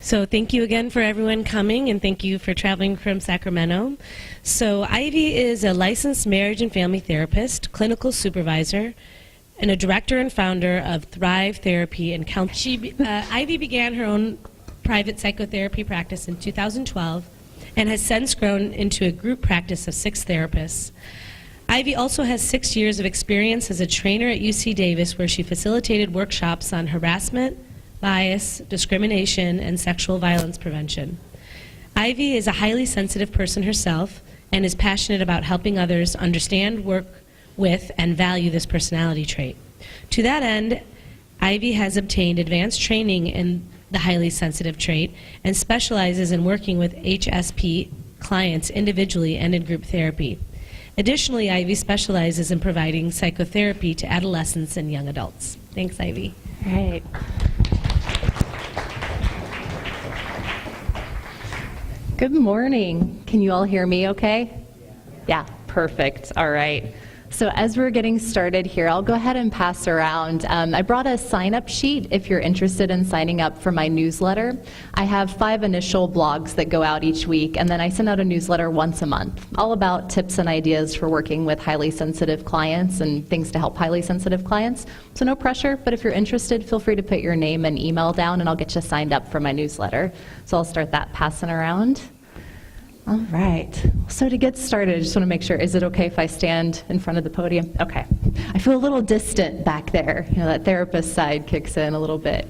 So thank you again for everyone coming, and thank you for traveling from Sacramento. So Ivy is a licensed marriage and family therapist, clinical supervisor, and a director and founder of Thrive Therapy and Counseling. Ivy began her own private psychotherapy practice in 2012 and has since grown into a group practice of 6 therapists. Ivy also has 6 years of experience as a trainer at UC Davis, where she facilitated workshops on harassment, bias, discrimination, and sexual violence prevention. Ivy is a highly sensitive person herself and is passionate about helping others understand, work with, and value this personality trait. To that end, Ivy has obtained advanced training in the highly sensitive trait and specializes in working with HSP clients individually and in group therapy. Additionally, Ivy specializes in providing psychotherapy to adolescents and young adults. Thanks, Ivy. All right. Good morning. Can you all hear me okay? Yeah, perfect. All right. So as we're getting started here, I'll go ahead and pass around. I brought a sign-up sheet if you're interested in signing up for my newsletter. I have 5 initial blogs that go out each week, and then I send out a newsletter once a month, all about tips and ideas for working with highly sensitive clients and things to help highly sensitive clients. So no pressure, but if you're interested, feel free to put your name and email down, and I'll get you signed up for my newsletter. So I'll start that passing around. All right, so to get started, I just want to make sure, is it okay if I stand in front of the podium? Okay. I feel a little distant back there. You know, that therapist side kicks in a little bit.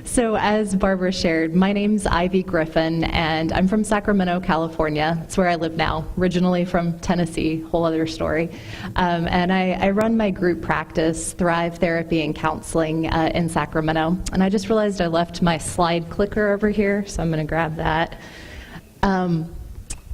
So as Barbara shared, my name's Ivy Griffin, and I'm from Sacramento, California. That's where I live now, originally from Tennessee, whole other story. And I run my group practice, Thrive Therapy and Counseling, in Sacramento. And I just realized I left my slide clicker over here, so I'm going to grab that.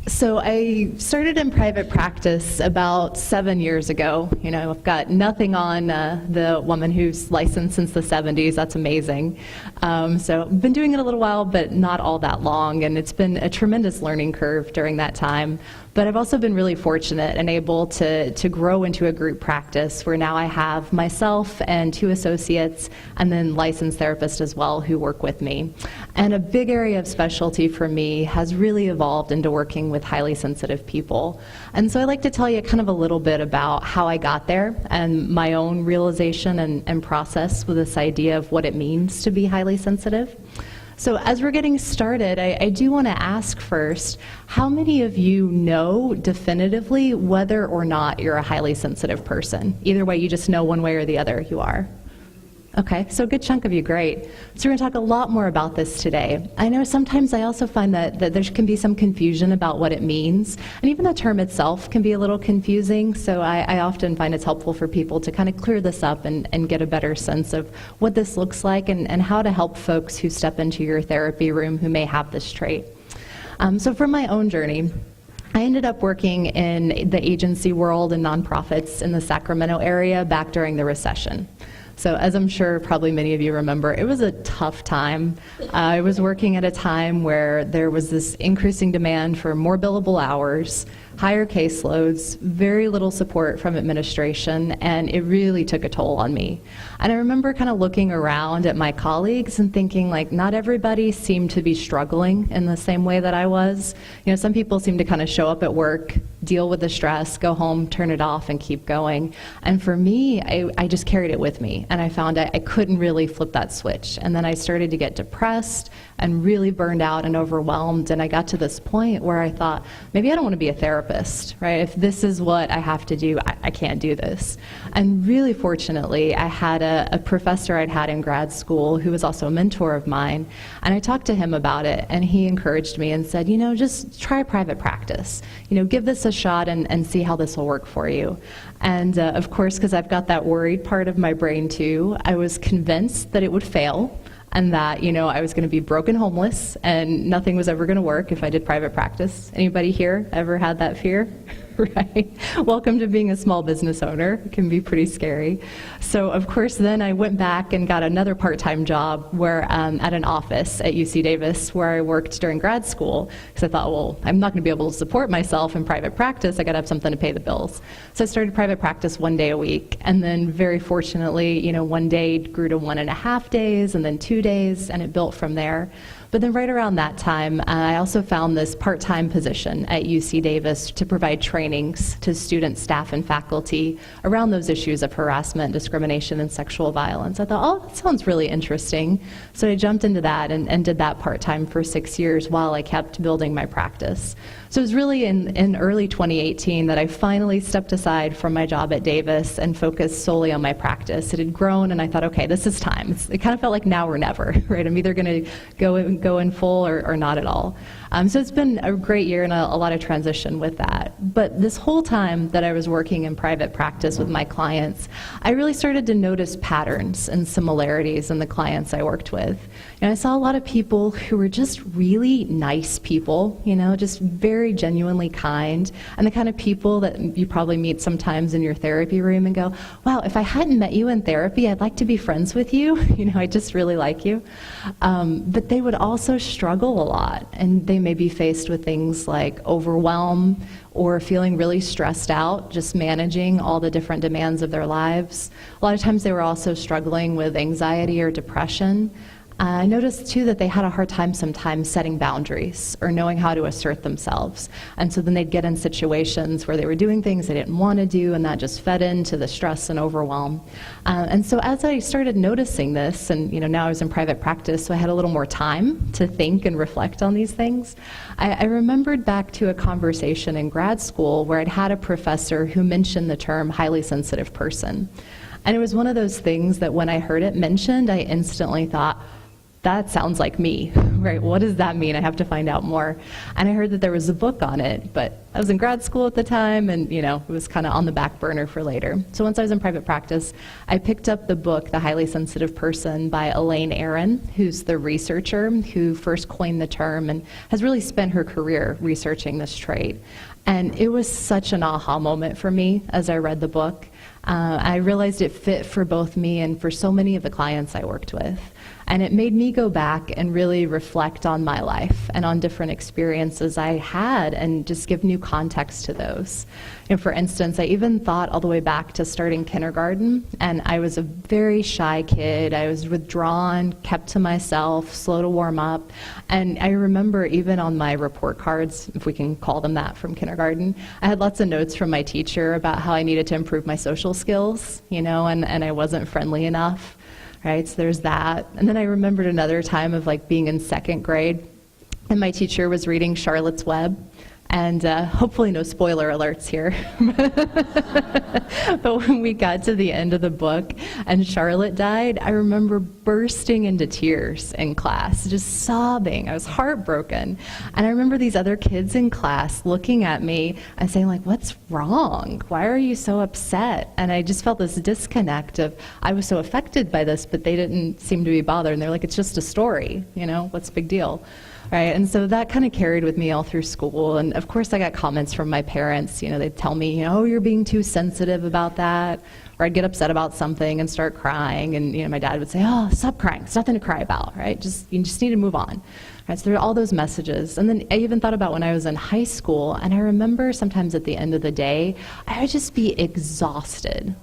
So I started in private practice about 7 years ago. You know, I've got nothing on the woman who's licensed since the 70s. That's amazing. So I've been doing it a little while, but not all that long, and it's been a tremendous learning curve during that time. But I've also been really fortunate and able to grow into a group practice where now I have myself and 2 associates and then licensed therapists as well who work with me. And a big area of specialty for me has really evolved into working with highly sensitive people. And so I'd like to tell you kind of a little bit about how I got there and my own realization and process with this idea of what it means to be highly sensitive. So as we're getting started, I do want to ask first, how many of you know definitively whether or not you're a highly sensitive person? Either way, you just know one way or the other you are. Okay, so a good chunk of you, great. So we're going to talk a lot more about this today. I know sometimes I also find that there can be some confusion about what it means, and even the term itself can be a little confusing, so I often find it's helpful for people to kind of clear this up and get a better sense of what this looks like and how to help folks who step into your therapy room who may have this trait. So from my own journey, I ended up working in the agency world and nonprofits in the Sacramento area back during the recession. So as I'm sure probably many of you remember, it was a tough time. I was working at a time where there was this increasing demand for more billable hours, higher caseloads, very little support from administration, and it really took a toll on me. And I remember kind of looking around at my colleagues and thinking, like, not everybody seemed to be struggling in the same way that I was. You know, some people seemed to kind of show up at work, deal with the stress, go home, turn it off, and keep going. And for me, I just carried it with me, and I found I couldn't really flip that switch. And then I started to get depressed and really burned out and overwhelmed, and I got to this point where I thought, maybe I don't want to be a therapist, right? If this is what I have to do, I can't do this. And really fortunately, I had a professor I'd had in grad school who was also a mentor of mine, and I talked to him about it, and he encouraged me and said, you know, just try private practice. You know, give this a shot and see how this will work for you. And of course, because I've got that worried part of my brain too, I was convinced that it would fail, and that, you know, I was going to be broke and homeless, and nothing was ever going to work if I did private practice. Anybody here ever had that fear? right? Welcome to being a small business owner. It can be pretty scary. So of course, then I went back and got another part-time job where at an office at UC Davis where I worked during grad school, because I thought, well, I'm not going to be able to support myself in private practice. I got to have something to pay the bills. So I started private practice 1 day a week, and then very fortunately, one day grew to 1.5 days, and then 2 days, and it built from there. But then right around that time, I also found this part-time position at UC Davis to provide trainings to students, staff, and faculty around those issues of harassment, discrimination, and sexual violence. I thought, oh, that sounds really interesting. So I jumped into that and did that part-time for 6 years while I kept building my practice. So it was really in early 2018 that I finally stepped aside from my job at Davis and focused solely on my practice. It had grown, and I thought, okay, this is time. It kind of felt like now or never, right? I'm either going to go in full or not at all. So it's been a great year and a lot of transition with that. But this whole time that I was working in private practice with my clients, I really started to notice patterns and similarities in the clients I worked with. And I saw a lot of people who were just really nice people, just very genuinely kind, and the kind of people that you probably meet sometimes in your therapy room and go, wow, if I hadn't met you in therapy, I'd like to be friends with you. I just really like you. But they would also struggle a lot, and they may be faced with things like overwhelm or feeling really stressed out, just managing all the different demands of their lives. A lot of times they were also struggling with anxiety or depression. I noticed too that they had a hard time sometimes setting boundaries or knowing how to assert themselves. And so then they'd get in situations where they were doing things they didn't want to do, and that just fed into the stress and overwhelm. And so as I started noticing this, and now I was in private practice, so I had a little more time to think and reflect on these things, I remembered back to a conversation in grad school where I'd had a professor who mentioned the term highly sensitive person. And it was one of those things that when I heard it mentioned, I instantly thought, that sounds like me, right? What does that mean? I have to find out more. And I heard that there was a book on it, but I was in grad school at the time, and it was kind of on the back burner for later. So once I was in private practice, I picked up the book, The Highly Sensitive Person by Elaine Aron, who's the researcher who first coined the term and has really spent her career researching this trait. And it was such an aha moment for me as I read the book. I realized it fit for both me and for so many of the clients I worked with. And it made me go back and really reflect on my life and on different experiences I had and just give new context to those. For instance, I even thought all the way back to starting kindergarten, and I was a very shy kid. I was withdrawn, kept to myself, slow to warm up. And I remember even on my report cards, if we can call them that, from kindergarten, I had lots of notes from my teacher about how I needed to improve my social skills, and I wasn't friendly enough. Right, so there's that. And then I remembered another time of being in second grade, and my teacher was reading Charlotte's Web, and hopefully no spoiler alerts here. But when we got to the end of the book and Charlotte died, I remember bursting into tears in class, just sobbing. I was heartbroken. And I remember these other kids in class looking at me and saying, what's wrong? Why are you so upset? And I just felt this disconnect of, I was so affected by this, but they didn't seem to be bothered. And they're like, it's just a story, what's the big deal? Right, and so that kind of carried with me all through school. And of course I got comments from my parents, they'd tell me, oh, you're being too sensitive about that. Or I'd get upset about something and start crying, and my dad would say, oh, stop crying, it's nothing to cry about, right? You just need to move on. Right, so there are all those messages. And then I even thought about when I was in high school, and I remember sometimes at the end of the day, I would just be exhausted,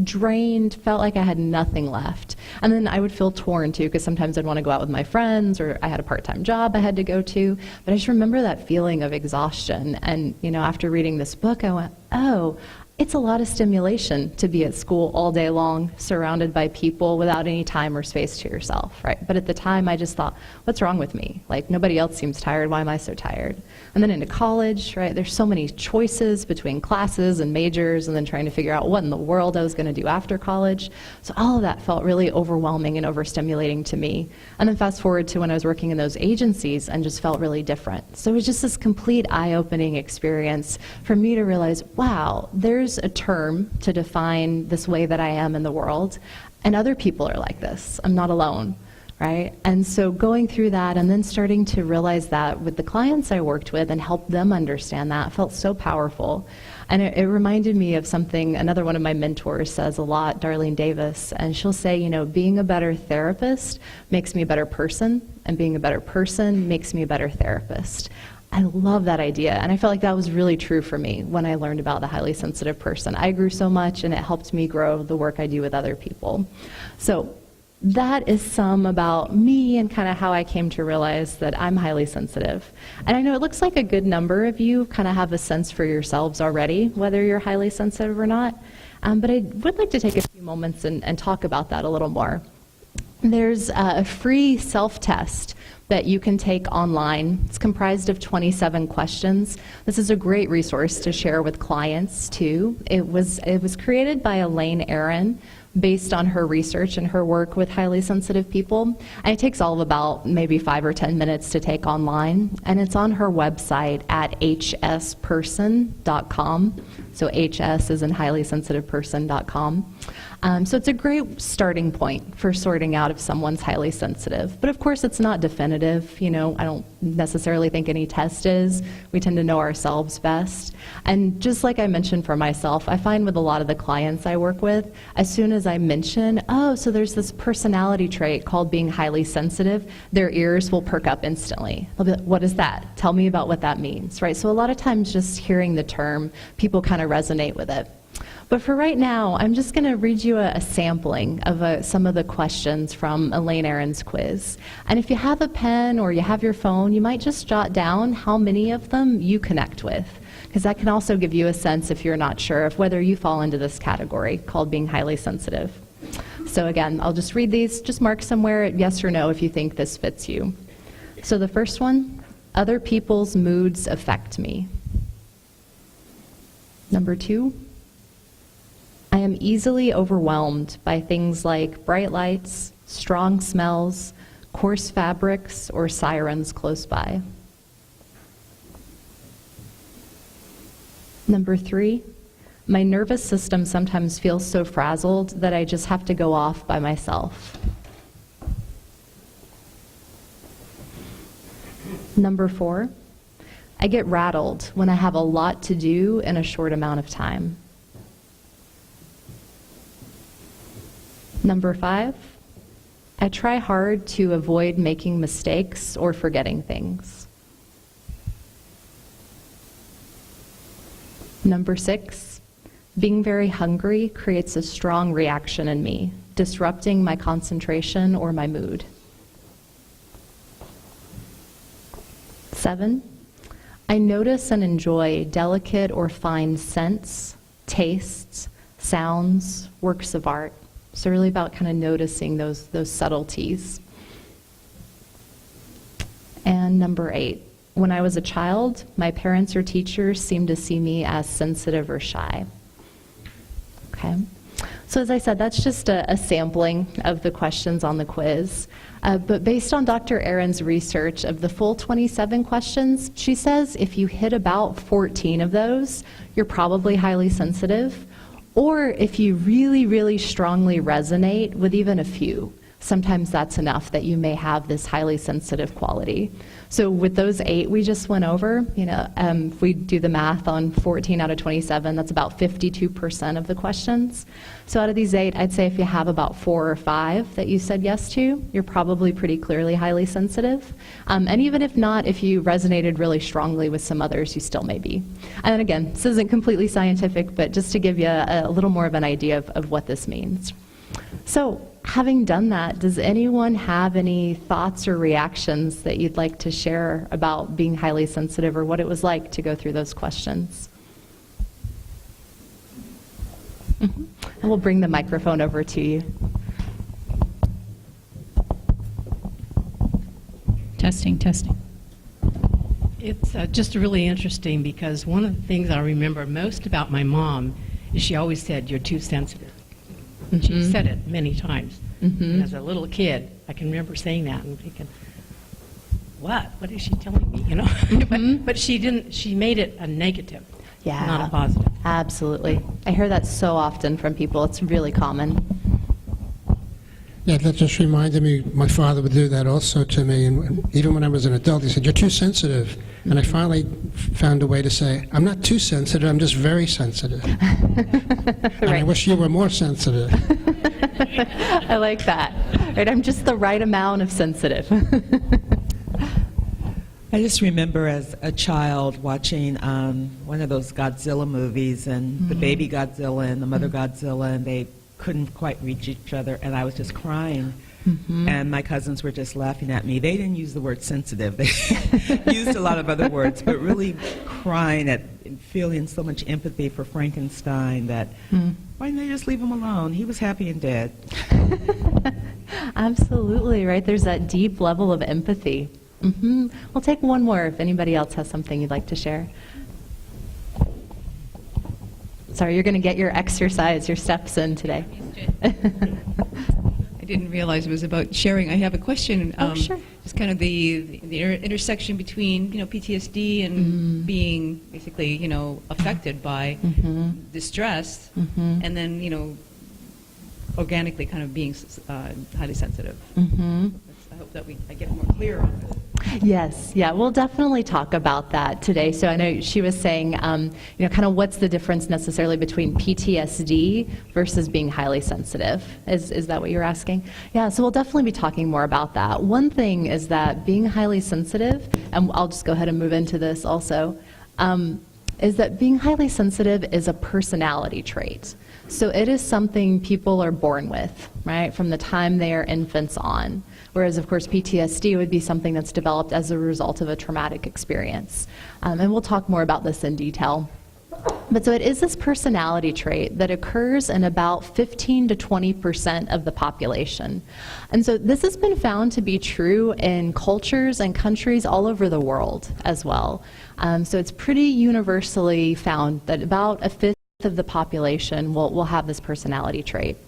drained, felt like I had nothing left. And then I would feel torn too, because sometimes I'd want to go out with my friends, or I had a part-time job I had to go to. But I just remember that feeling of exhaustion. And after reading this book, I went, oh, it's a lot of stimulation to be at school all day long, surrounded by people without any time or space to yourself, right? But at the time, I just thought, what's wrong with me? Nobody else seems tired. Why am I so tired? And then into college, right? There's so many choices between classes and majors, and then trying to figure out what in the world I was going to do after college. So all of that felt really overwhelming and overstimulating to me. And then fast forward to when I was working in those agencies and just felt really different. So it was just this complete eye-opening experience for me to realize, wow, there's a term to define this way that I am in the world, and other people are like this. I'm not alone. right? And so going through that and then starting to realize that with the clients I worked with and help them understand that felt so powerful. And it reminded me of something another one of my mentors says a lot, Darlene Davis, and she'll say, you know, being a better therapist makes me a better person, and being a better person makes me a better therapist. I love that idea, and I felt like that was really true for me when I learned about the highly sensitive person. I grew so much, and it helped me grow the work I do with other people. So that is some about me and kind of how I came to realize that I'm highly sensitive. And I know it looks like a good number of you kind of have a sense for yourselves already, whether you're highly sensitive or not. But I would like to take a few moments and talk about that a little more. There's a free self-test that you can take online. It's comprised of 27 questions. This is a great resource to share with clients too. It was created by Elaine Aron, based on her research and her work with highly sensitive people. And it takes all of about maybe 5 or 10 minutes to take online. And it's on her website at hsperson.com. So HS is in highlySensitivePerson.com. So it's a great starting point for sorting out if someone's highly sensitive. But of course, it's not definitive. You know, I don't necessarily think any test is. We tend to know ourselves best. And just like I mentioned for myself, I find with a lot of the clients I work with, as soon as I mention, oh, so there's this personality trait called being highly sensitive, their ears will perk up instantly. They'll be like, what is that? Tell me about what that means, right? So a lot of times just hearing the term, people kind of resonate with it. But for right now, I'm just going to read you a sampling of some of the questions from Elaine Aron's quiz. And if you have a pen or you have your phone, you might just jot down how many of them you connect with, because that can also give you a sense, if you're not sure, of whether you fall into this category called being highly sensitive. So again, I'll just read these. Just mark somewhere yes or no if you think this fits you. So the first one, other people's moods affect me. Number 2, I am easily overwhelmed by things like bright lights, strong smells, coarse fabrics, or sirens close by. Number 3, my nervous system sometimes feels so frazzled that I just have to go off by myself. Number 4, I get rattled when I have a lot to do in a short amount of time. Number 5, I try hard to avoid making mistakes or forgetting things. Number 6, being very hungry creates a strong reaction in me, disrupting my concentration or my mood. 7, I notice and enjoy delicate or fine scents, tastes, sounds, works of art. So really about kind of noticing those subtleties. And number 8, when I was a child, my parents or teachers seemed to see me as sensitive or shy. Okay. So as I said, that's just a sampling of the questions on the quiz. But based on Dr. Aron's research of the full 27 questions, she says if you hit about 14 of those, you're probably highly sensitive. Or if you really, really strongly resonate with even a few, sometimes that's enough that you may have this highly sensitive quality. So with those 8 we just went over, if we do the math on 14 out of 27, that's about 52% of the questions. So out of these 8, I'd say if you have about 4 or 5 that you said yes to, you're probably pretty clearly highly sensitive. And even if not, if you resonated really strongly with some others, you still may be. And then again, this isn't completely scientific, but just to give you a little more of an idea of what this means. So having done that, does anyone have any thoughts or reactions that you'd like to share about being highly sensitive or what it was like to go through those questions? Mm-hmm. And we'll bring the microphone over to you. Testing. It's just really interesting because one of the things I remember most about my mom is she always said, "You're too sensitive." Mm-hmm. She said it many times. Mm-hmm. And as a little kid, I can remember saying that and thinking, what is she telling me, Mm-hmm. but she didn't, she made it a negative, not a positive. Absolutely. I hear that so often from people. It's really common. Yeah, that just reminded me, my father would do that also to me, and even when I was an adult, he said, "You're too sensitive." And I finally found a way to say, "I'm not too sensitive, I'm just very sensitive." And I wish you were more sensitive. I like that. Right, I'm just the right amount of sensitive. I just remember as a child watching one of those Godzilla movies, and the baby Godzilla and the mother Godzilla, and they couldn't quite reach each other, and I was just crying. And my cousins were just laughing at me. They didn't use the word sensitive. They used a lot of other words, but really crying at feeling so much empathy for Frankenstein that why didn't they just leave him alone? He was happy and dead. Absolutely, right? There's that deep level of empathy. We'll take one more if anybody else has something you'd like to share. Sorry, you're going to get your exercise, your steps in today. I didn't realize it was about sharing. I have a question. Sure. Just kind of the intersection between PTSD and being basically affected by distress, and then organically kind of being highly sensitive. I hope that I get more clear on this. Yes, yeah, we'll definitely talk about that today. So I know she was saying, kind of what's the difference necessarily between PTSD versus being highly sensitive? Is that what you're asking? Yeah, so we'll definitely be talking more about that. One thing is that being highly sensitive, and I'll just go ahead and move into this also, is that being highly sensitive is a personality trait. So it is something people are born with, right, from the time they are infants on. Whereas, of course, PTSD would be something that's developed as a result of a traumatic experience. And we'll talk more about this in detail. But so it is this personality trait that occurs in about 15 to 20% of the population. And so this has been found to be true in cultures and countries all over the world as well. So it's pretty universally found that about a fifth of the population will have this personality trait.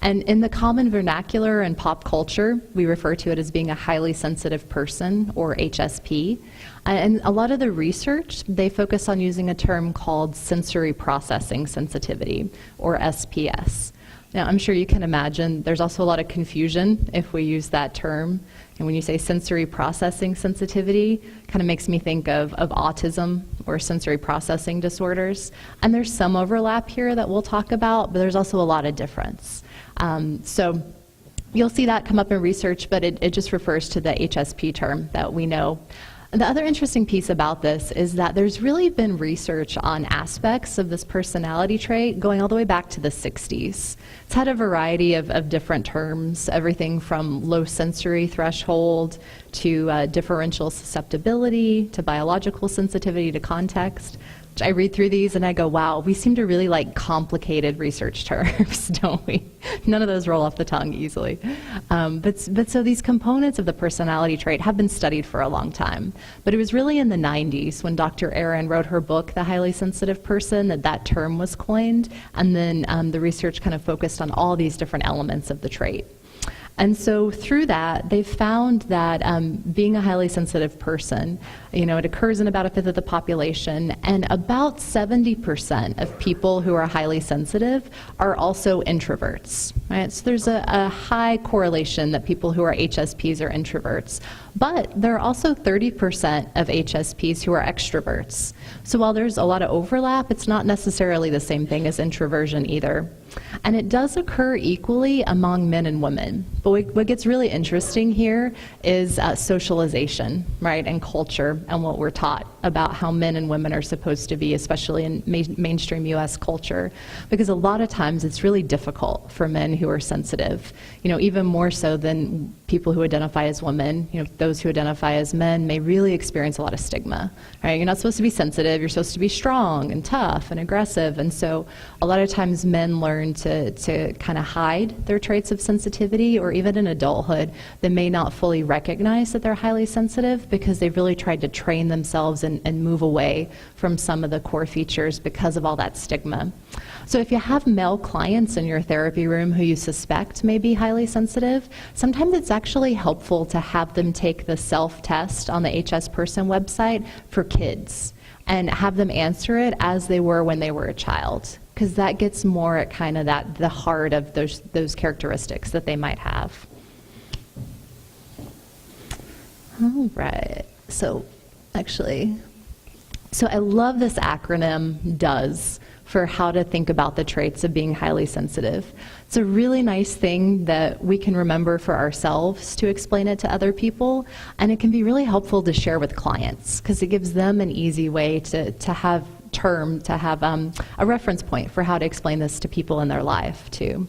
And in the common vernacular and pop culture, we refer to it as being a highly sensitive person, or HSP. And a lot of the research, they focus on using a term called sensory processing sensitivity, or SPS. Now, I'm sure you can imagine there's also a lot of confusion if we use that term. And when you say sensory processing sensitivity, kind of makes me think of autism or sensory processing disorders. And there's some overlap here that we'll talk about, but there's also a lot of difference. So you'll see that come up in research, but it just refers to the HSP term that we know. The other interesting piece about this is that there's really been research on aspects of this personality trait going all the way back to the 60s. It's had a variety of different terms, everything from low sensory threshold to differential susceptibility to biological sensitivity to context. I read through these and I go, wow, we seem to really like complicated research terms, don't we? None of those roll off the tongue easily. But so these components of the personality trait have been studied for a long time. But it was really in the 90s when Dr. Aron wrote her book, The Highly Sensitive Person, that term was coined. And then the research kind of focused on all these different elements of the trait. And so through that, they've found that being a highly sensitive person, it occurs in about a fifth of the population, and about 70% of people who are highly sensitive are also introverts, right? So there's a high correlation that people who are HSPs are introverts. But there are also 30% of HSPs who are extroverts. So while there's a lot of overlap, it's not necessarily the same thing as introversion either. And it does occur equally among men and women. But what gets really interesting here is socialization, right, and culture, and what we're taught about how men and women are supposed to be, especially in mainstream US culture. Because a lot of times it's really difficult for men who are sensitive, even more so than people who identify as women. Those who identify as men may really experience a lot of stigma, right? You're not supposed to be sensitive, you're supposed to be strong and tough and aggressive. And so a lot of times men learn to kind of hide their traits of sensitivity, or even in adulthood, they may not fully recognize that they're highly sensitive because they've really tried to train themselves and move away from some of the core features because of all that stigma. So if you have male clients in your therapy room who you suspect may be highly sensitive, sometimes it's actually helpful to have them take the self-test on the HS Person website for kids and have them answer it as they were when they were a child. because that gets more at kind of the heart of those characteristics that they might have. All right, so I love this acronym DOES for how to think about the traits of being highly sensitive. It's a really nice thing that we can remember for ourselves to explain it to other people, and it can be really helpful to share with clients because it gives them an easy way to have a reference point for how to explain this to people in their life too.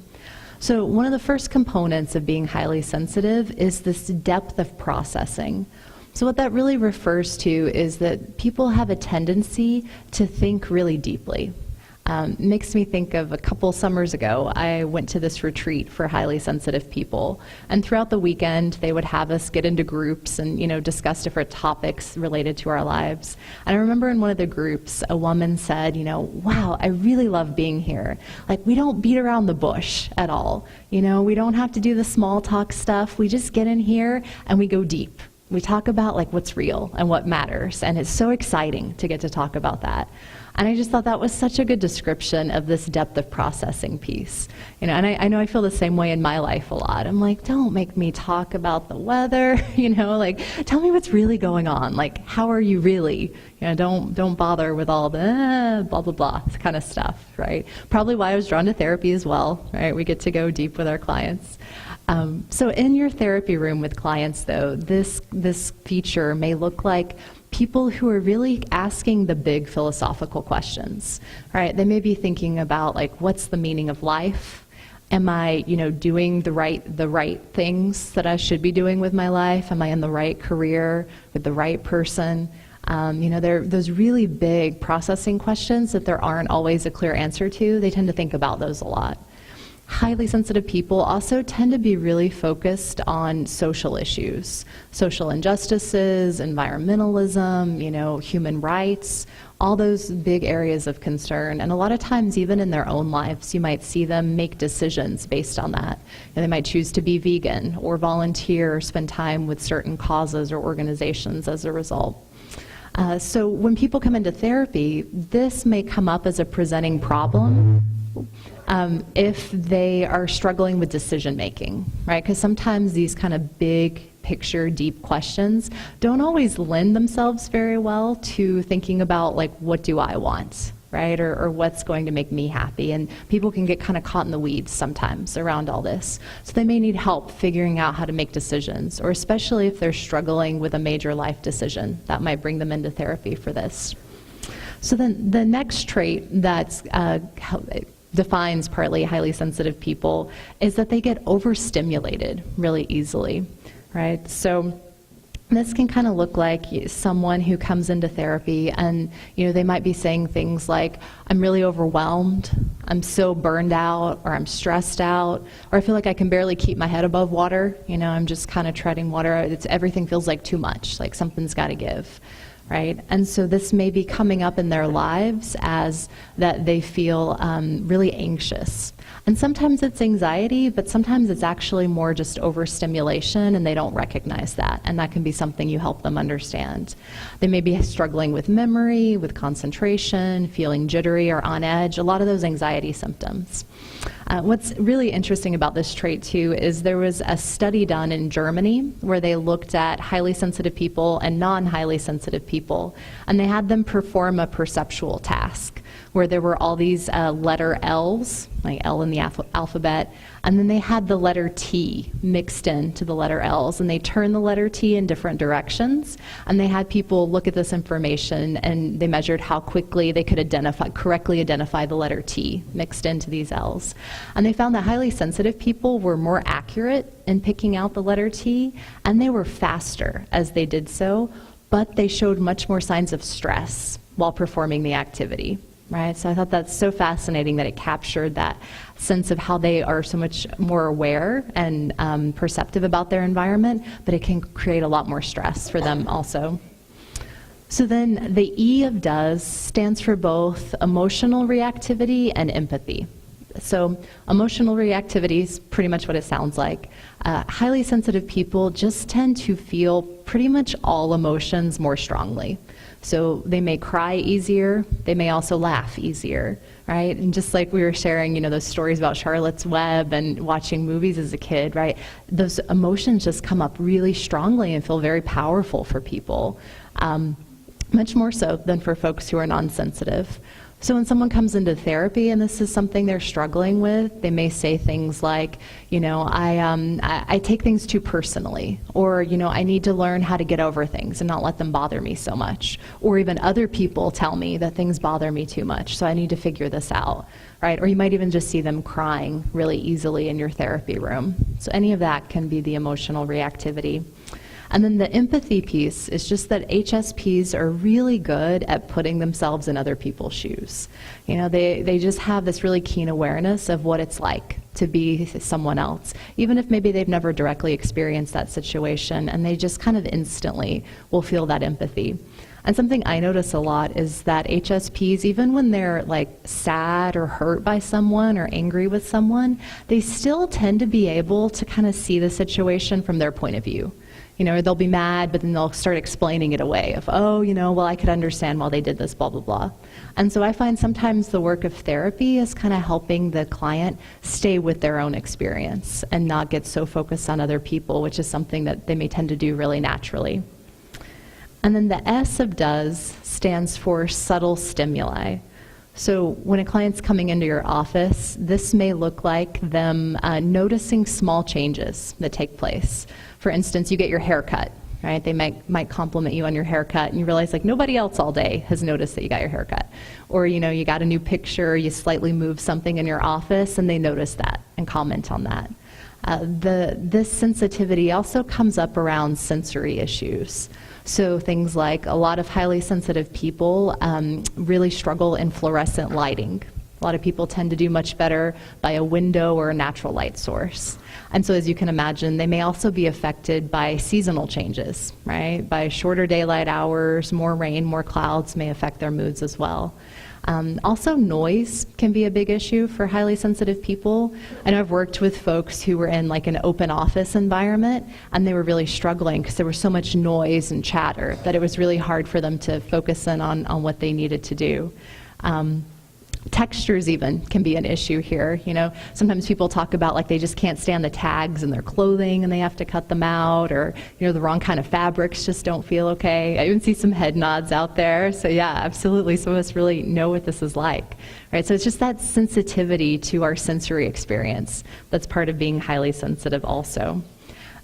So one of the first components of being highly sensitive is this depth of processing. So what that really refers to is that people have a tendency to think really deeply. Makes me think of a couple summers ago, I went to this retreat for highly sensitive people. And throughout the weekend, they would have us get into groups and, discuss different topics related to our lives. And I remember in one of the groups, a woman said, wow, I really love being here. Like, we don't beat around the bush at all. We don't have to do the small talk stuff. We just get in here and we go deep. We talk about what's real and what matters. And it's so exciting to get to talk about that. And I just thought that was such a good description of this depth of processing piece. And I know I feel the same way in my life a lot. I'm like, don't make me talk about the weather, tell me what's really going on. How are you really? Don't bother with all the blah, blah, blah kind of stuff, right? Probably why I was drawn to therapy as well, right? We get to go deep with our clients. So in your therapy room with clients, though, this feature may look like people who are really asking the big philosophical questions, right? They may be thinking about what's the meaning of life? Am I, doing the right things that I should be doing with my life? Am I in the right career with the right person? They're those really big processing questions that there aren't always a clear answer to. They tend to think about those a lot. Highly sensitive people also tend to be really focused on social issues, social injustices, environmentalism, human rights, all those big areas of concern. And a lot of times, even in their own lives, you might see them make decisions based on that. And they might choose to be vegan or volunteer or spend time with certain causes or organizations as a result. So when people come into therapy, this may come up as a presenting problem if they are struggling with decision making, right? Because sometimes these kind of big picture, deep questions don't always lend themselves very well to thinking about what do I want, right? Or what's going to make me happy. And people can get kind of caught in the weeds sometimes around all this. So they may need help figuring out how to make decisions, or especially if they're struggling with a major life decision, that might bring them into therapy for this. So then the next trait that's defines partly highly sensitive people is that they get overstimulated really easily, right? So this can kind of look like someone who comes into therapy and, they might be saying things like, I'm really overwhelmed, I'm so burned out, or I'm stressed out, or I feel like I can barely keep my head above water, I'm just kind of treading water. Everything feels like too much, like something's got to give. Right? And so this may be coming up in their lives as that they feel really anxious. And sometimes it's anxiety, but sometimes it's actually more just overstimulation and they don't recognize that. And that can be something you help them understand. They may be struggling with memory, with concentration, feeling jittery or on edge, a lot of those anxiety symptoms. What's really interesting about this trait too is there was a study done in Germany where they looked at highly sensitive people and non-highly sensitive people, and they had them perform a perceptual task where there were all these letter L's, like L in the alphabet, and then they had the letter T mixed into the letter L's, and they turned the letter T in different directions, and they had people look at this information and they measured how quickly they could correctly identify the letter T mixed into these L's. And they found that highly sensitive people were more accurate in picking out the letter T, and they were faster as they did so, but they showed much more signs of stress while performing the activity. Right, so I thought that's so fascinating that it captured that sense of how they are so much more aware and perceptive about their environment, but it can create a lot more stress for them also. So then the E of DOES stands for both emotional reactivity and empathy. So emotional reactivity is pretty much what it sounds like. Highly sensitive people just tend to feel pretty much all emotions more strongly. So they may cry easier, they may also laugh easier, right? And just like we were sharing, those stories about Charlotte's Web and watching movies as a kid, right? Those emotions just come up really strongly and feel very powerful for people, much more so than for folks who are non-sensitive. So when someone comes into therapy and this is something they're struggling with, they may say things like, I take things too personally, or, I need to learn how to get over things and not let them bother me so much. Or even other people tell me that things bother me too much, so I need to figure this out, right? Or you might even just see them crying really easily in your therapy room. So any of that can be the emotional reactivity. And then the empathy piece is just that HSPs are really good at putting themselves in other people's shoes. They just have this really keen awareness of what it's like to be someone else, even if maybe they've never directly experienced that situation, and they just kind of instantly will feel that empathy. And something I notice a lot is that HSPs, even when they're like sad or hurt by someone or angry with someone, they still tend to be able to kind of see the situation from their point of view. They'll be mad, but then they'll start explaining it away of, well, I could understand why they did this, blah, blah, blah. And so I find sometimes the work of therapy is kind of helping the client stay with their own experience and not get so focused on other people, which is something that they may tend to do really naturally. And then the S of DOES stands for subtle stimuli. So when a client's coming into your office, this may look like them noticing small changes that take place. For instance, you get your hair cut, right? They might compliment you on your haircut, and you realize like nobody else all day has noticed that you got your hair cut. Or you got a new picture, you slightly move something in your office, and they notice that and comment on that. This sensitivity also comes up around sensory issues. So things like a lot of highly sensitive people really struggle in fluorescent lighting. A lot of people tend to do much better by a window or a natural light source. And so as you can imagine, they may also be affected by seasonal changes, right? By shorter daylight hours, more rain, more clouds may affect their moods as well. Also, noise can be a big issue for highly sensitive people. I know I've worked with folks who were in like an open office environment, and they were really struggling because there was so much noise and chatter that it was really hard for them to focus in on what they needed to do. Textures even can be an issue here. Sometimes people talk about like they just can't stand the tags in their clothing and they have to cut them out, or the wrong kind of fabrics just don't feel okay. I even see some head nods out there. So yeah, absolutely. Some of us really know what this is like, right? So it's just that sensitivity to our sensory experience that's part of being highly sensitive also.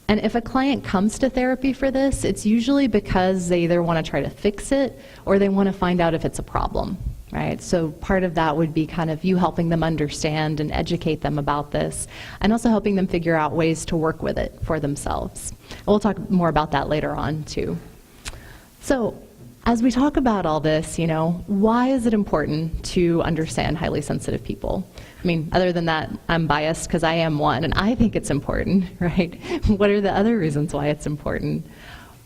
And if a client comes to therapy for this, it's usually because they either want to try to fix it or they want to find out if it's a problem. Right? So part of that would be kind of you helping them understand and educate them about this, and also helping them figure out ways to work with it for themselves. We'll talk more about that later on too. So as we talk about all this, why is it important to understand highly sensitive people? I mean, other than that, I'm biased because I am one, and I think it's important, right? What are the other reasons why it's important?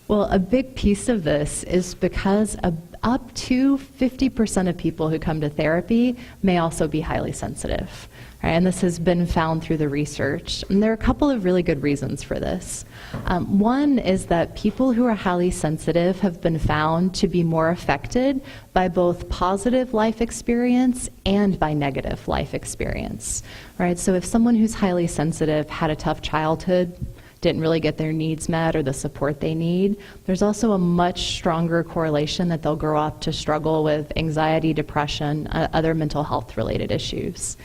Well, a big piece of this is because up to 50% of people who come to therapy may also be highly sensitive, right? And this has been found through the research. And there are a couple of really good reasons for this. One is that people who are highly sensitive have been found to be more affected by both positive life experience and by negative life experience, right? So if someone who's highly sensitive had a tough childhood, didn't really get their needs met or the support they need, there's also a much stronger correlation that they'll grow up to struggle with anxiety, depression, other mental health related issues.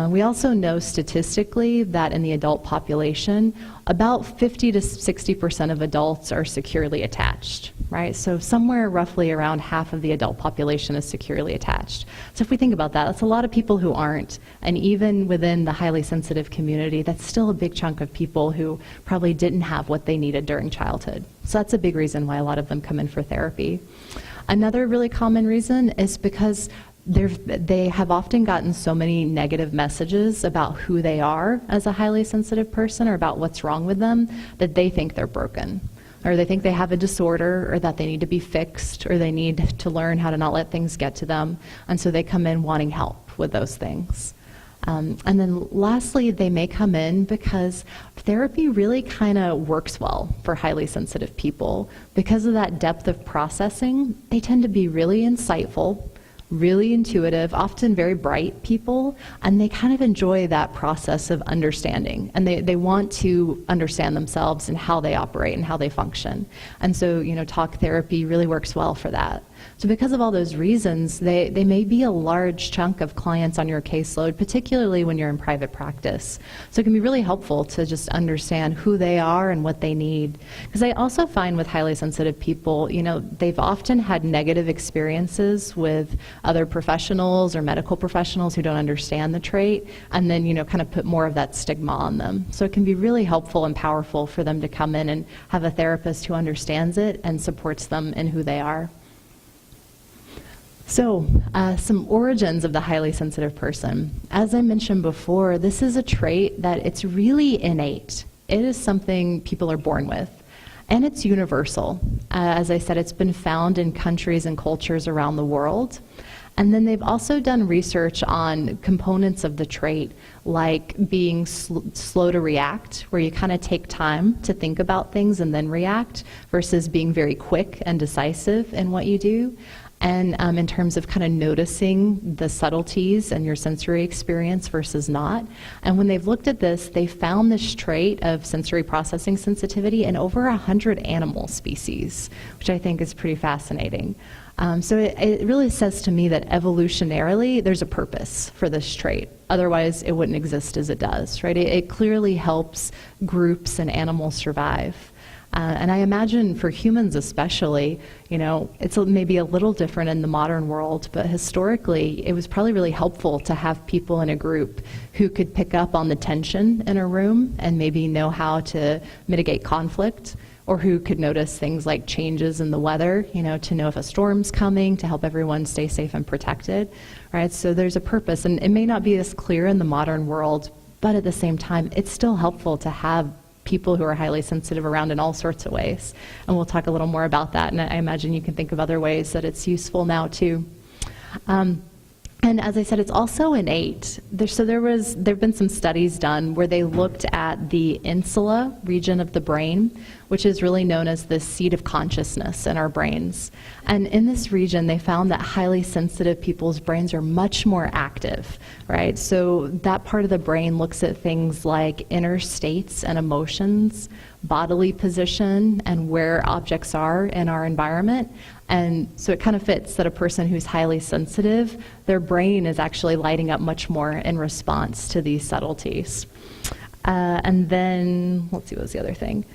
We also know statistically that in the adult population, about 50 to 60% of adults are securely attached, right? So somewhere roughly around half of the adult population is securely attached. So if we think about that, that's a lot of people who aren't. And even within the highly sensitive community, that's still a big chunk of people who probably didn't have what they needed during childhood. So that's a big reason why a lot of them come in for therapy. Another really common reason is because they have often gotten so many negative messages about who they are as a highly sensitive person or about what's wrong with them that they think they're broken, or they think they have a disorder, or that they need to be fixed, or they need to learn how to not let things get to them. And so they come in wanting help with those things. And then lastly, they may come in because therapy really kind of works well for highly sensitive people. Because of that depth of processing, they tend to be really insightful, really intuitive, often very bright people, and they kind of enjoy that process of understanding. And they want to understand themselves and how they operate and how they function. And so, talk therapy really works well for that. So because of all those reasons, they may be a large chunk of clients on your caseload, particularly when you're in private practice. So it can be really helpful to just understand who they are and what they need. Because I also find with highly sensitive people, they've often had negative experiences with other professionals or medical professionals who don't understand the trait, and then, kind of put more of that stigma on them. So it can be really helpful and powerful for them to come in and have a therapist who understands it and supports them in who they are. So, some origins of the highly sensitive person. As I mentioned before, this is a trait that it's really innate. It is something people are born with, and it's universal. As I said, it's been found in countries and cultures around the world. And then they've also done research on components of the trait, like being slow to react, where you kind of take time to think about things and then react, versus being very quick and decisive in what you do. And in terms of kind of noticing the subtleties and your sensory experience versus not. And when they've looked at this, they found this trait of sensory processing sensitivity in over 100 animal species, which I think is pretty fascinating. So it really says to me that evolutionarily, there's a purpose for this trait. Otherwise, it wouldn't exist as it does, right? It clearly helps groups and animals survive. And I imagine for humans especially, it's maybe a little different in the modern world, but historically, it was probably really helpful to have people in a group who could pick up on the tension in a room and maybe know how to mitigate conflict, or who could notice things like changes in the weather, to know if a storm's coming, to help everyone stay safe and protected, right? So there's a purpose, and it may not be as clear in the modern world, but at the same time, it's still helpful to have people who are highly sensitive around in all sorts of ways. And we'll talk a little more about that, and I imagine you can think of other ways that it's useful now too. And as I said, it's also innate. There've been some studies done where they looked at the insula region of the brain, which is really known as the seat of consciousness in our brains. And in this region, they found that highly sensitive people's brains are much more active, right? So that part of the brain looks at things like inner states and emotions, bodily position, and where objects are in our environment. And so it kind of fits that a person who's highly sensitive, their brain is actually lighting up much more in response to these subtleties. And then, let's see, what was the other thing?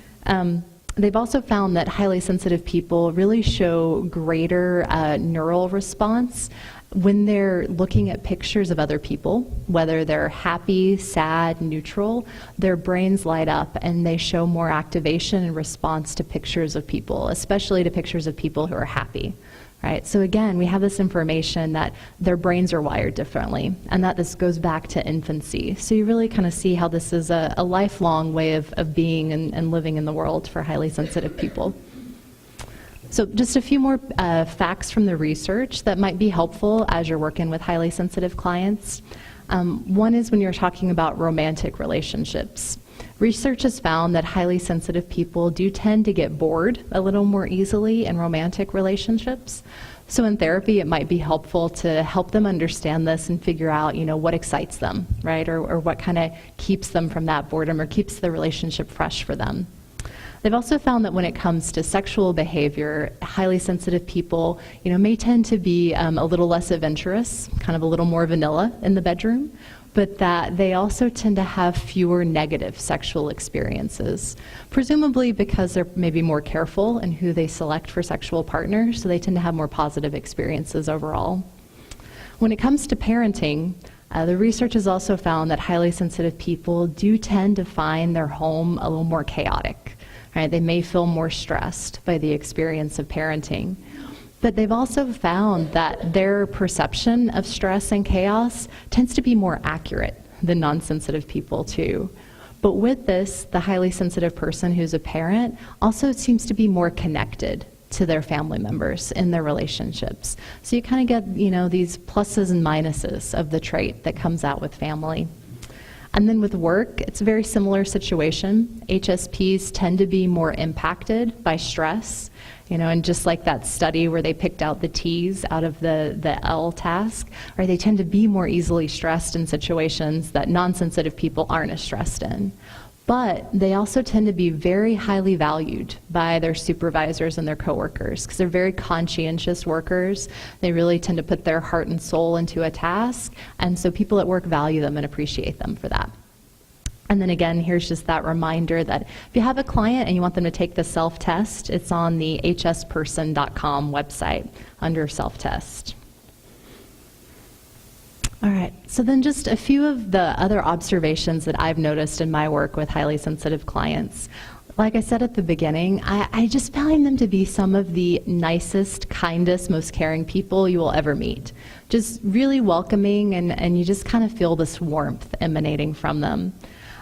They've also found that highly sensitive people really show greater neural response when they're looking at pictures of other people, whether they're happy, sad, neutral, their brains light up and they show more activation in response to pictures of people, especially to pictures of people who are happy, right? So again, we have this information that their brains are wired differently, and that this goes back to infancy. So you really kind of see how this is a lifelong way of being and living in the world for highly sensitive people. So just a few more facts from the research that might be helpful as you're working with highly sensitive clients. One is when you're talking about romantic relationships. Research has found that highly sensitive people do tend to get bored a little more easily in romantic relationships. So in therapy, it might be helpful to help them understand this and figure out, what excites them, right? Or what kind of keeps them from that boredom or keeps the relationship fresh for them. They've also found that when it comes to sexual behavior, highly sensitive people, may tend to be a little less adventurous, kind of a little more vanilla in the bedroom, but that they also tend to have fewer negative sexual experiences, presumably because they're maybe more careful in who they select for sexual partners, so they tend to have more positive experiences overall. When it comes to parenting, the research has also found that highly sensitive people do tend to find their home a little more chaotic. Right? They may feel more stressed by the experience of parenting. But they've also found that their perception of stress and chaos tends to be more accurate than non-sensitive people too. But with this, the highly sensitive person who's a parent also seems to be more connected to their family members in their relationships. So you kind of get, these pluses and minuses of the trait that comes out with family. And then with work, it's a very similar situation. HSPs tend to be more impacted by stress, and just like that study where they picked out the T's out of the L task, right? They tend to be more easily stressed in situations that non-sensitive people aren't as stressed in. But they also tend to be very highly valued by their supervisors and their coworkers because they're very conscientious workers. They really tend to put their heart and soul into a task, and so people at work value them and appreciate them for that. And then again, here's just that reminder that if you have a client and you want them to take the self-test, it's on the hsperson.com website under self-test. All right, so then just a few of the other observations that I've noticed in my work with highly sensitive clients. Like I said at the beginning, I just find them to be some of the nicest, kindest, most caring people you will ever meet. Just really welcoming, and you just kind of feel this warmth emanating from them.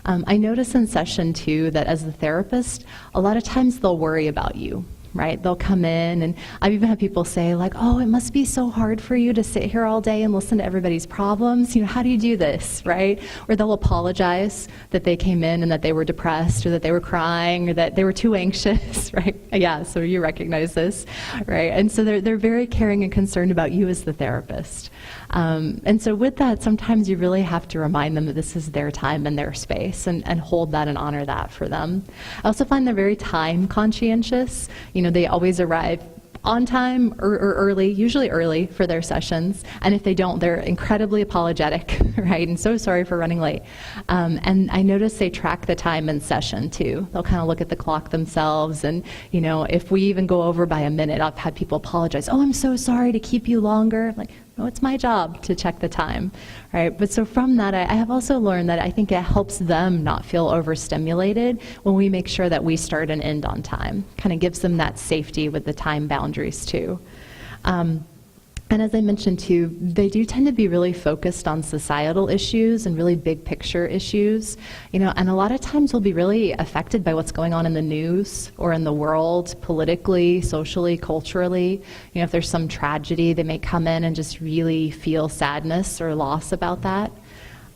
I notice in session 2 that as the therapist, a lot of times they'll worry about you. Right? They'll come in, and I've even had people say like, oh, it must be so hard for you to sit here all day and listen to everybody's problems. How do you do this, right? Or they'll apologize that they came in and that they were depressed or that they were crying or that they were too anxious, right? Yeah, so you recognize this, right? And so they're very caring and concerned about you as the therapist. And so with that, sometimes you really have to remind them that this is their time and their space and hold that and honor that for them. I also find they're very time conscientious. They always arrive on time or early, usually early for their sessions. And if they don't, they're incredibly apologetic, right? And so sorry for running late. And I notice they track the time in session too. They'll kind of look at the clock themselves. And, if we even go over by a minute, I've had people apologize. Oh, I'm so sorry to keep you longer. Like, no, it's my job to check the time, right? But so from that, I have also learned that I think it helps them not feel overstimulated when we make sure that we start and end on time. Kind of gives them that safety with the time boundaries too. And as I mentioned too, they do tend to be really focused on societal issues and really big picture issues, and a lot of times we'll be really affected by what's going on in the news or in the world, politically, socially, culturally. If there's some tragedy, they may come in and just really feel sadness or loss about that.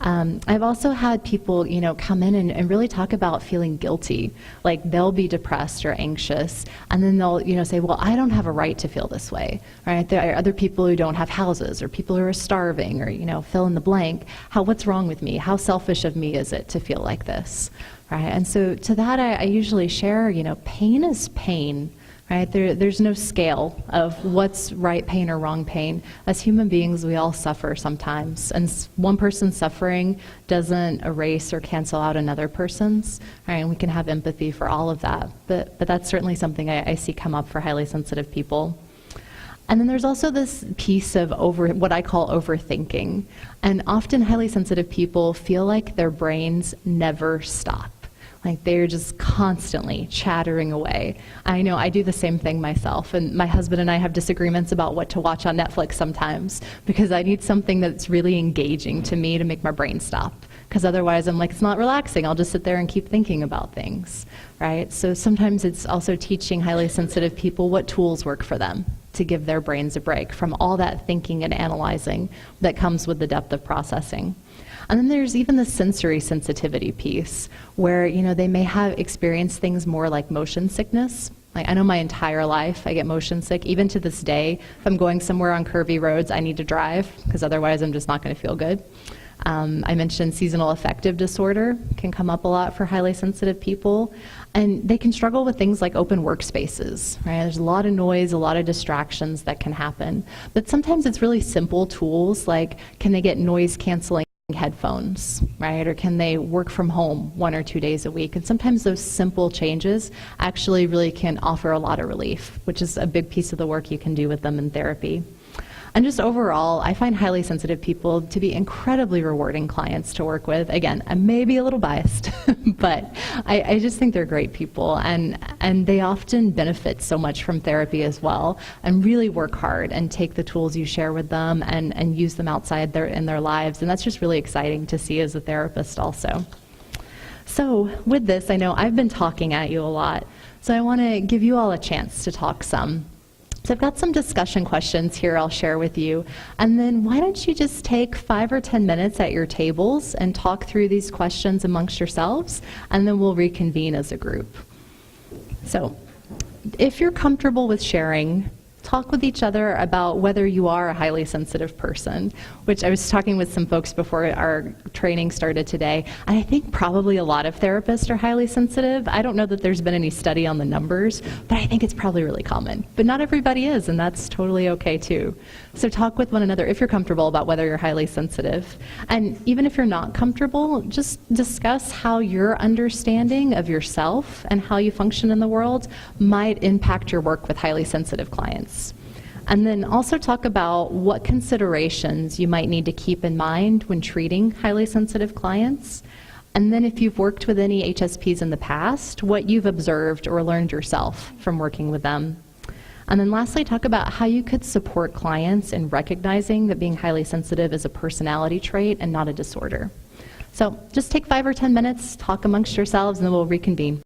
I've also had people, come in and really talk about feeling guilty, like they'll be depressed or anxious, and then they'll, say, well, I don't have a right to feel this way, right? There are other people who don't have houses, or people who are starving, or, fill in the blank. What's wrong with me? How selfish of me is it to feel like this, right? And so to that, I usually share, pain is pain. Right? There's no scale of what's right pain or wrong pain. As human beings, we all suffer sometimes, and one person's suffering doesn't erase or cancel out another person's. Right? And we can have empathy for all of that, but that's certainly something I see come up for highly sensitive people. And then there's also this piece of what I call overthinking, and often highly sensitive people feel like their brains never stop. Like they're just constantly chattering away. I know I do the same thing myself, and my husband and I have disagreements about what to watch on Netflix sometimes because I need something that's really engaging to me to make my brain stop. Because otherwise I'm like, it's not relaxing. I'll just sit there and keep thinking about things, right? So sometimes it's also teaching highly sensitive people what tools work for them to give their brains a break from all that thinking and analyzing that comes with the depth of processing. And then there's even the sensory sensitivity piece where, they may have experienced things more like motion sickness. Like I know my entire life I get motion sick. Even to this day, if I'm going somewhere on curvy roads, I need to drive because otherwise I'm just not going to feel good. I mentioned seasonal affective disorder can come up a lot for highly sensitive people, and they can struggle with things like open workspaces, right? There's a lot of noise, a lot of distractions that can happen, but sometimes it's really simple tools like can they get noise canceling headphones, right? Or can they work from home 1 or 2 days a week? And sometimes those simple changes actually really can offer a lot of relief, which is a big piece of the work you can do with them in therapy. And just overall, I find highly sensitive people to be incredibly rewarding clients to work with. Again, I may be a little biased, but I just think they're great people, and they often benefit so much from therapy as well, and really work hard and take the tools you share with them and use them outside in their lives. And that's just really exciting to see as a therapist also. So with this, I know I've been talking at you a lot, so I want to give you all a chance to talk some. So I've got some discussion questions here I'll share with you, and then why don't you just take 5 or 10 minutes at your tables and talk through these questions amongst yourselves, and then we'll reconvene as a group. So if you're comfortable with sharing, talk with each other about whether you are a highly sensitive person, which I was talking with some folks before our training started today, and I think probably a lot of therapists are highly sensitive. I don't know that there's been any study on the numbers, but I think it's probably really common. But not everybody is, and that's totally okay too. So talk with one another if you're comfortable about whether you're highly sensitive. And even if you're not comfortable, just discuss how your understanding of yourself and how you function in the world might impact your work with highly sensitive clients. And then also talk about what considerations you might need to keep in mind when treating highly sensitive clients. And then if you've worked with any HSPs in the past, what you've observed or learned yourself from working with them. And then lastly, talk about how you could support clients in recognizing that being highly sensitive is a personality trait and not a disorder. So just take 5 or 10 minutes, talk amongst yourselves, and then we'll reconvene.